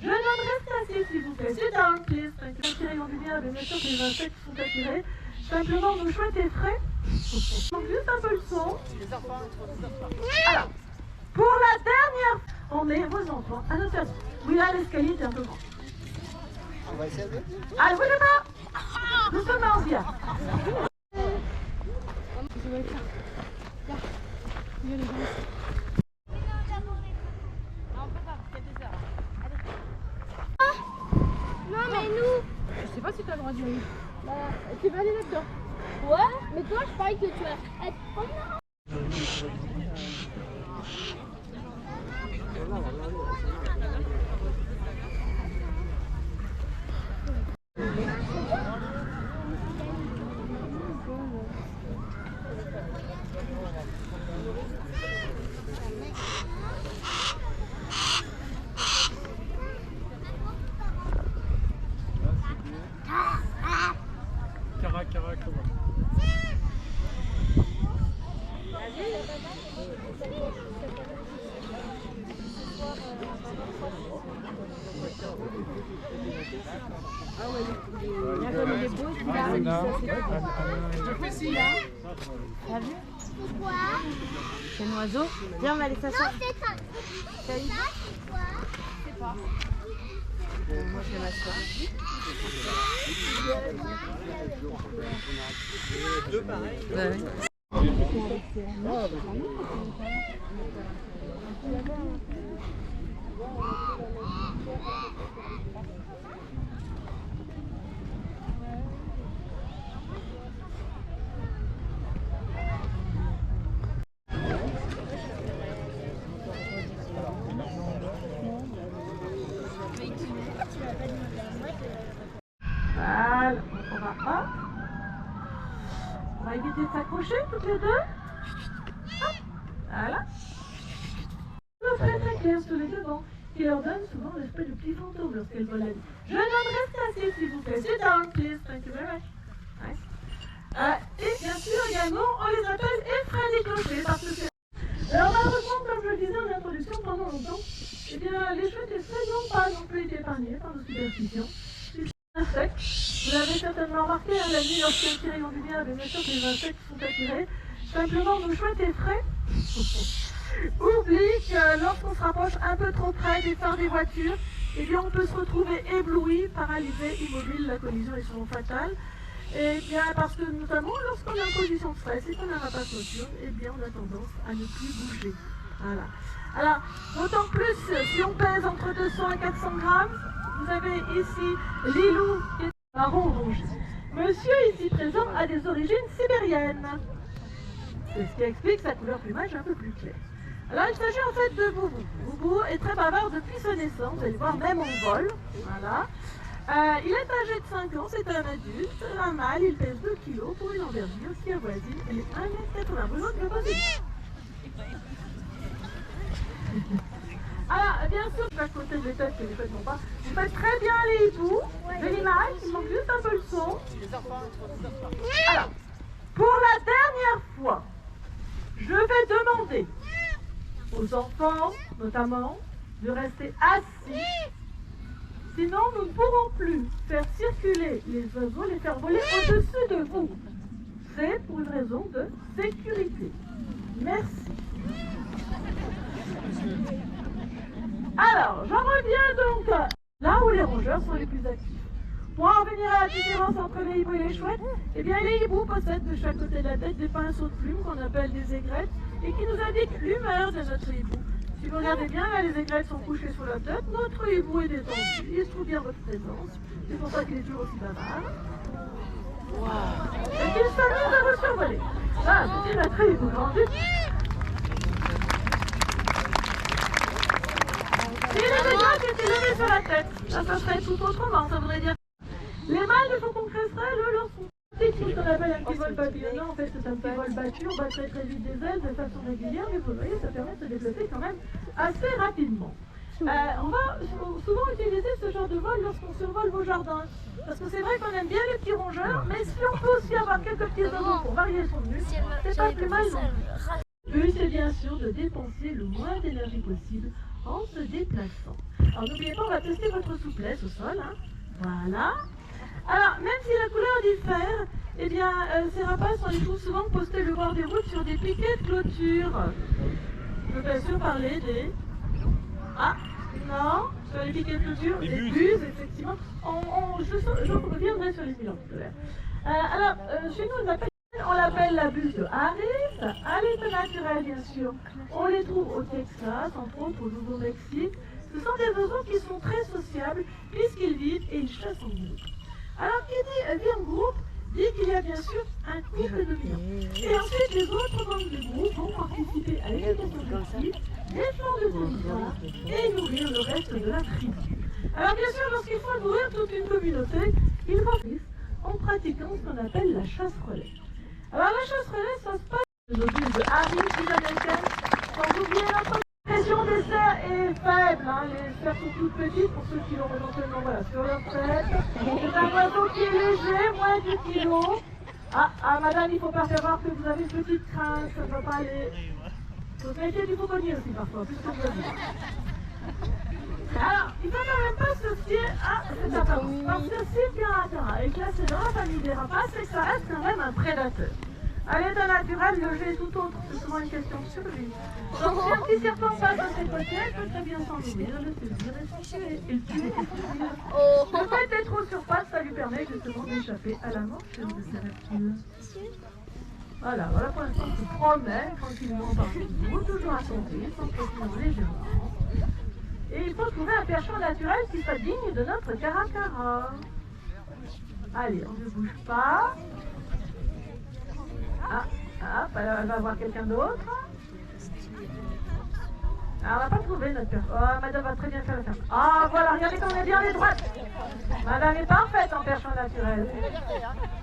Jeune homme, restez assis s'il vous plaît. Sit down, please. Attirez en lumière, bien sûr que les insectes sont attirés. Simplement, nos chouettes et frais. Donc juste un peu le son. Alors, pour la dernière, on est vos enfants. Attention, oui là l'escalier est un peu grand. On va essayer de... Allez, bougez pas. Nous sommes en bien. Non mais nous. Je sais pas si t'as le droit d'y aller. Tu vas aller là-dedans. Ouais, mais toi je parie que tu vas être première. T'as vu? Pourquoi? C'est un oiseau. Viens, on va aller s'asseoir. C'est quoi? Je sais pas. Moi, je vais m'asseoir. Deux pareils. Ouais. Voilà, on va hop. On va éviter de s'accrocher toutes les deux. Hop, voilà. Très très clair sur les devants, qui leur donne souvent l'esprit de petit fantôme lorsqu'elles volent la nuit. Jeune homme, restez assis s'il vous plaît. Sit down, please. Thank you very much. Nice. Et bien sûr également, on les appelle effraies des clochers parce que c'est... Alors malheureusement, comme je le disais en introduction pendant longtemps, eh bien les chouettes effraies n'ont pas non plus été épargnées par nos superstitions. Insectes. Vous l'avez certainement remarqué, hein, la nuit, lorsqu'il y a un petit rayon de lumière, bien sûr que les insectes sont attirés. Simplement, nos chouettes effraies oublient que lorsqu'on se rapproche un peu trop près des phares des voitures, eh bien, on peut se retrouver ébloui, paralysé, immobile. La collision est souvent fatale. Et bien, parce que notamment, lorsqu'on est en position de stress et qu'on a un rapace nocturne, eh bien, on a tendance à ne plus bouger. Voilà. Alors, d'autant plus, si on pèse entre 200 et 400 grammes, vous avez ici Lilou qui est marron rouge. Monsieur ici présent a des origines sibériennes. C'est ce qui explique sa couleur plumage un peu plus claire. Alors il s'agit en fait de Boubou. Boubou est très bavard depuis sa naissance, vous allez voir, même en vol. Voilà. Il est âgé de 5 ans, c'est un adulte, un mâle, il pèse 2 kg pour une envergure qui avoisine les 1,80 m. Bruno, tu veux pas dire? Alors, bien sûr, je vais côté des têtes que les fêtes n'ont pas. Vous faites très bien les hiboux, de l'image, il manque juste un peu le son. Alors, pour la dernière fois, je vais demander aux enfants, notamment, de rester assis. Sinon, nous ne pourrons plus faire circuler les oiseaux, les faire voler au-dessus de vous. C'est pour une raison de sécurité. Merci. Alors, j'en reviens donc là où les rongeurs sont les plus actifs. Pour en venir à la différence entre les hiboux et les chouettes, eh bien les hiboux possèdent de chaque côté de la tête des pinceaux de plumes qu'on appelle des aigrettes et qui nous indiquent l'humeur de notre hibou. Si vous regardez bien, là les aigrettes sont couchées sur la tête, notre hibou est détendu, il se trouve bien votre présence, c'est pour ça qu'il est toujours aussi bavard. Wow. Et qu'il s'amuse à vous survoler. Ah, c'est notre hibou grandi. Si les aigrettes étaient levées sur la tête, là ça serait tout autrement, ça voudrait dire les mâles de faucon cresserelle, eux, leur sont c'est ce qu'on appelle un petit vol papillonnant. En fait, c'est un petit vol battu, on bat très très vite des ailes de façon régulière, mais vous voyez, ça permet de se développer quand même assez rapidement. On va souvent utiliser ce genre de vol lorsqu'on survole vos jardins. Parce que c'est vrai qu'on aime bien les petits rongeurs, mais si on peut aussi avoir quelques petits oiseaux pour varier son menu, c'est pas plus mal non plus. Le but, c'est bien sûr de dépenser le moins d'énergie possible en se déplaçant. Alors n'oubliez pas, on va tester votre souplesse au sol. Hein. Voilà. Alors, même si la couleur diffère, eh bien, ces rapaces, on les trouve souvent postés le bord des routes sur des piquets de clôture. Je peux bien sûr parler des... Ah, non, sur les piquets de clôture, des buses, effectivement. Je reviendrai sur les bilans tout à l'heure. Chez nous, on l'appelle la buse de Harris. À l'état naturel, bien sûr. On les trouve au Texas, entre autres au Nouveau-Mexique. Ce sont des oiseaux qui sont très sociables puisqu'ils vivent et ils chassent en groupe. Alors, qui dit vie en groupe dit qu'il y a bien sûr un couple de biens. Et ensuite, les autres membres du groupe vont participer à l'éducation collective, défendre le territoire et nourrir le reste de la tribu. Alors, bien sûr, lorsqu'il faut nourrir toute une communauté, il faut faire en pratiquant ce qu'on appelle la chasse-relais. Alors, la chasse-relais, ça se passe dans nos villes de Harris, villes américaines, sans oublier notre pression des cerfs est faible, hein. Les cerfs sont toutes petites pour ceux qui l'ont éventuellement sur leur tête. C'est un oiseau qui est léger, moins du kilo. Ah, madame, il ne faut pas faire voir que vous avez une petite crainte, ça ne va pas aller. Vous mettez du fauconnier aussi parfois, plus que vous avez. Alors, il ne faut quand même pas se fier à cette apparence. Parce que si le piranha est classé dans la famille des rapaces, c'est que ça reste quand même un prédateur. À l'état naturel, le jeu est tout autre, c'est souvent une question de survie. Donc si un petit serpent passe à ses côtés, il peut très bien s'en nourrir, le saisir et s'en tuer. Et le tuer. Le fait d'être trop sur pattes, ça lui permet justement d'échapper à la morsure de ces reptiles. Voilà pour l'instant, il se promène tranquillement parmi nous, toujours à son rythme, sans pression légèrement. Et il faut trouver un perchon naturel qui soit digne de notre caracara. Allez, on ne bouge pas. Elle va voir quelqu'un d'autre. On va pas trouver notre perche. Oh, madame va très bien faire le faire. Ah, voilà, regardez comme on est bien les droites. Madame est parfaite en perchon naturel.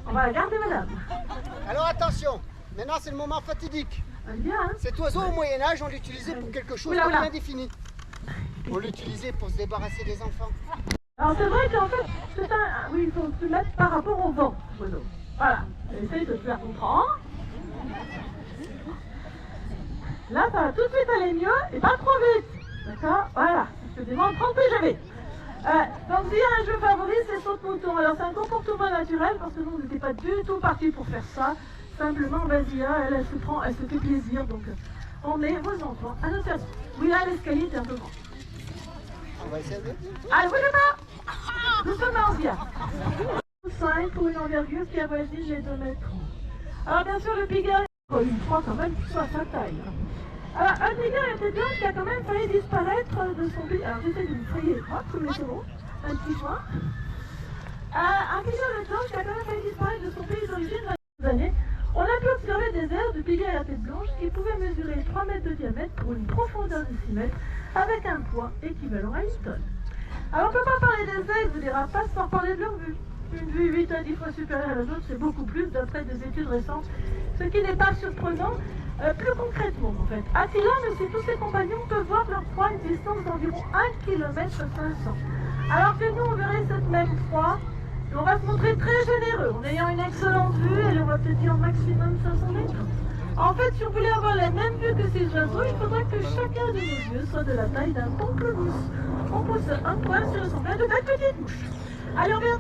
On va la garder, madame. Alors attention, maintenant c'est le moment fatidique. Bien, hein. Cet oiseau au Moyen-Âge, on l'utilisait pour quelque chose de bien défini. On l'utilisait pour se débarrasser des enfants. Alors c'est vrai qu'en fait, c'est un... Oui, il faut se mettre par rapport au vent, oiseau. Voilà, essaye de te faire comprendre. Là, ça va tout de suite aller mieux et pas trop vite. D'accord? Voilà, je te demande 30 PGV. Donc, s'il y a un jeu favori, c'est saute-mouton. Alors, c'est un comportement naturel parce que nous, on n'était pas du tout partis pour faire ça. Simplement, Basia, elle se fait plaisir. Donc, on met vos enfants à notre service. Oui, là, l'escalier est un peu grand. On va essayer de... Allez, bougez pas! Nous sommes en Zia. 5 pour une envergure qui avoisine les 2 mètres. Alors, bien sûr, le pigard, il faut quand même qu'il soit à sa taille. Alors, un pigard était blanche qui a quand même failli disparaître de son pays. Alors, j'essaie de vous frayer droite, comme c'est bon. Un petit joint. Un pigard blanche qui a quand même failli disparaître de son pays d'origine dans les années. On a pu observer des airs de pigard à tête blanche qui pouvaient mesurer 3 mètres de diamètre pour une profondeur de 6 mètres avec un poids équivalent à 1 tonne. Alors, on ne peut pas parler des aigles ou des rapaces sans parler de leur vue. Une vue 8 à 10 fois supérieure à la nôtre, c'est beaucoup plus d'après des études récentes, ce qui n'est pas surprenant. Plus concrètement, en fait, Attila, mais aussi tous ses compagnons peuvent voir leur proie à une distance d'environ 1 km 500. Alors que nous, on verrait cette même proie, et on va se montrer très généreux en ayant une excellente vue, et on va peut-être dire maximum 500 mètres. En fait, si on voulait avoir la même vue que ces oiseaux, il faudrait que chacun de nos yeux soit de la taille d'un pamplemousse. On pose un poil sur le semblable de 4 petites mouches. Alors, bien...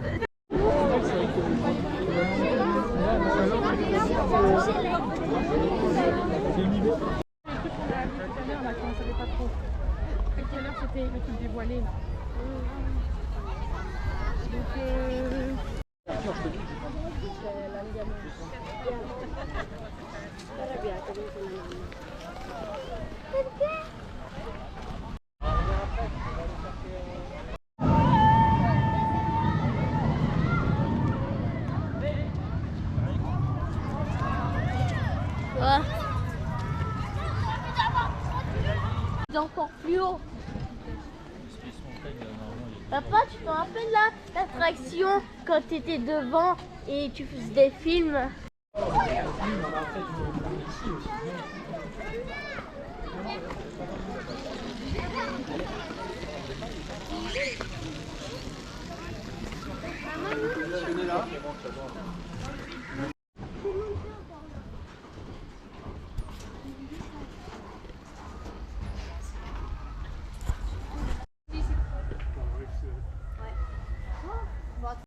C'était le truc dévoilé là. Encore plus haut. Papa, tu te rappelles là l'attraction quand tu étais devant et tu faisais des films? là.